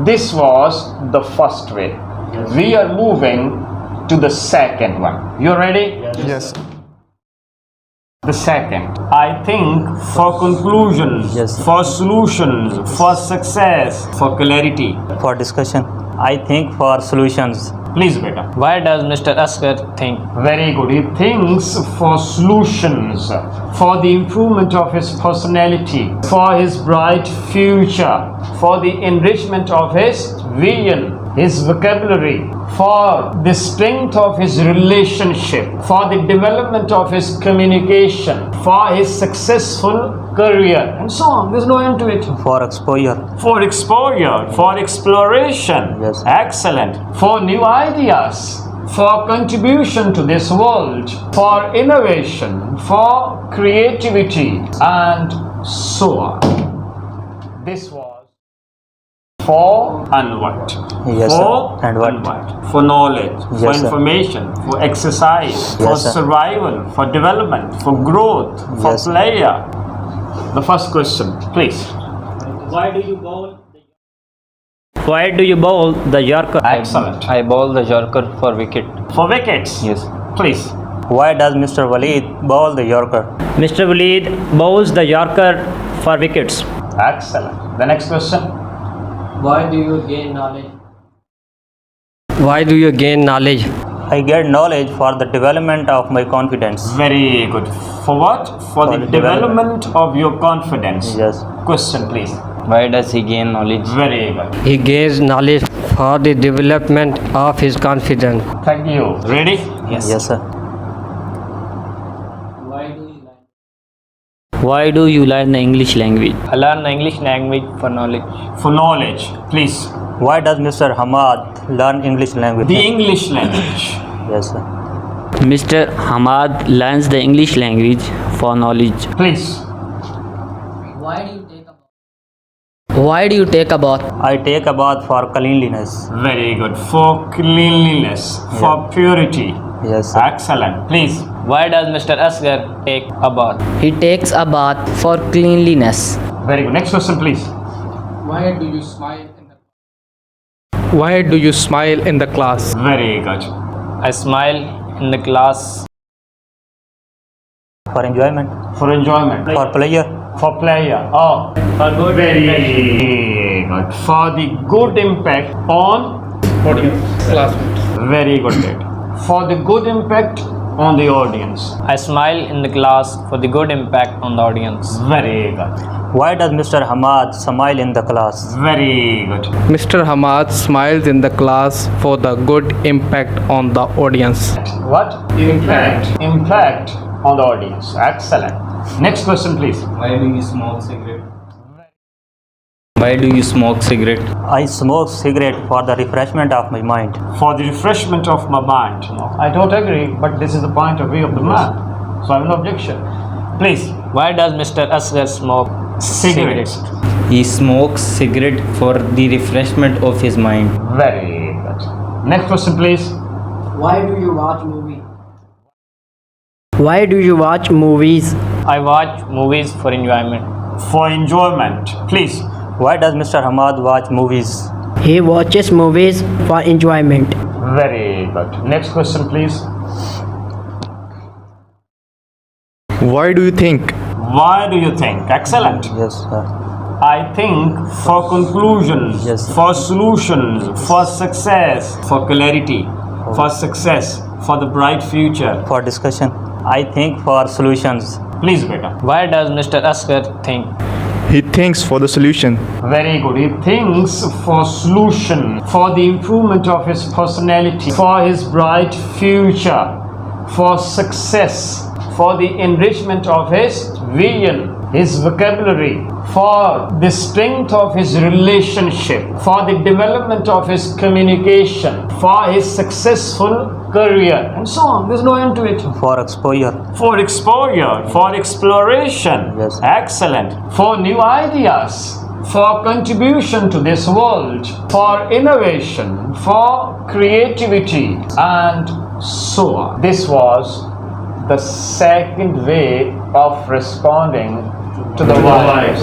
This was the first way. We are moving to the second one. You ready? Yes. The second. I think for conclusions, for solutions, for success, for clarity. For discussion. I think for solutions. Please, beta. Why does Mr. Asghar think? Very good. He thinks for solutions, for the improvement of his personality, for his bright future, for the enrichment of his vision, his vocabulary, for the strength of his relationship, for the development of his communication, for his successful career, and so on. There's no end to it. For exposure. For exposure, for exploration. Yes. Excellent. For new ideas, for contribution to this world, for innovation, for creativity, and so on. This was for and what? Yes, for sir. And what? For knowledge, Yes, for sir. information, for exercise, for Yes, sir. survival, for development, for growth, for Yes, sir. pleasure. The first question, please. Why do you bowl the Yorker? Excellent. I bowl the Yorker for wicket. For wickets. Yes. Please. Why does Mr. Waleed bowl the Yorker? Mr. Waleed bowls the Yorker for wickets. Excellent. The next question. Why do you gain knowledge? Why do you gain knowledge? I get knowledge for the development of my confidence. Very good. For what? For the the development of your confidence. Yes. Question, please. Why does he gain knowledge? Very good. He gains knowledge for the development of his confidence. Thank you. Ready? Yes, sir. Why do you learn the English language? I learn the English language for knowledge. For knowledge. Please. Why does Mr. Hamad learn English language? The English language. Yes, sir. Mr. Hamad learns the English language for knowledge. Please. Why do you take a bath? I take a bath for cleanliness. Very good. For cleanliness. For purity. Yes, sir. Excellent. Please. Why does Mr. Asghar take a bath? He takes a bath for cleanliness. Very good. Next question, please. Why do you smile in the class? Very good. I smile in the class For enjoyment. For enjoyment. For pleasure. For pleasure. Oh. For good. Very good. For the good impact on Classmates. Very good. For the good impact on the audience. I smile in the class for the good impact on the audience. Very good. Why does Mr. Hamad smile in the class? Very good. Mr. Hamad smiles in the class for the good impact on the audience. What? Impact. Impact on the audience. Excellent. Next question, please. Why do you smoke cigarette? Why do you smoke cigarette? I smoke cigarette for the refreshment of my mind. For the refreshment of my mind. I don't agree, but this is the point of view of the man. So I have no objection. Please. Why does Mr. Asghar smoke Cigarettes. He smokes cigarette for the refreshment of his mind. Very good. Next question, please. Why do you watch movies? Why do you watch movies? I watch movies for enjoyment. For enjoyment. Please. Why does Mr. Hamad watch movies? He watches movies for enjoyment. Very good. Next question, please. Why do you think? Why do you think? Excellent. Yes, sir. I think for conclusions, Yes, sir. for solutions, for success, for clarity, for success, for the bright future. For discussion. I think for solutions. Please, beta. Why does Mr. Asghar think? He thinks for the solution. Very good. He thinks for solution, for the improvement of his personality, for his bright future, for success, for the enrichment of his vision, his vocabulary, for the strength of his relationship, for the development of his communication, for his successful career, and so on. There's no end to it. For exposure. For exposure, for exploration. Yes. Excellent. For new ideas, for contribution to this world, for innovation, for creativity, and so on. This was the second way of responding to the why.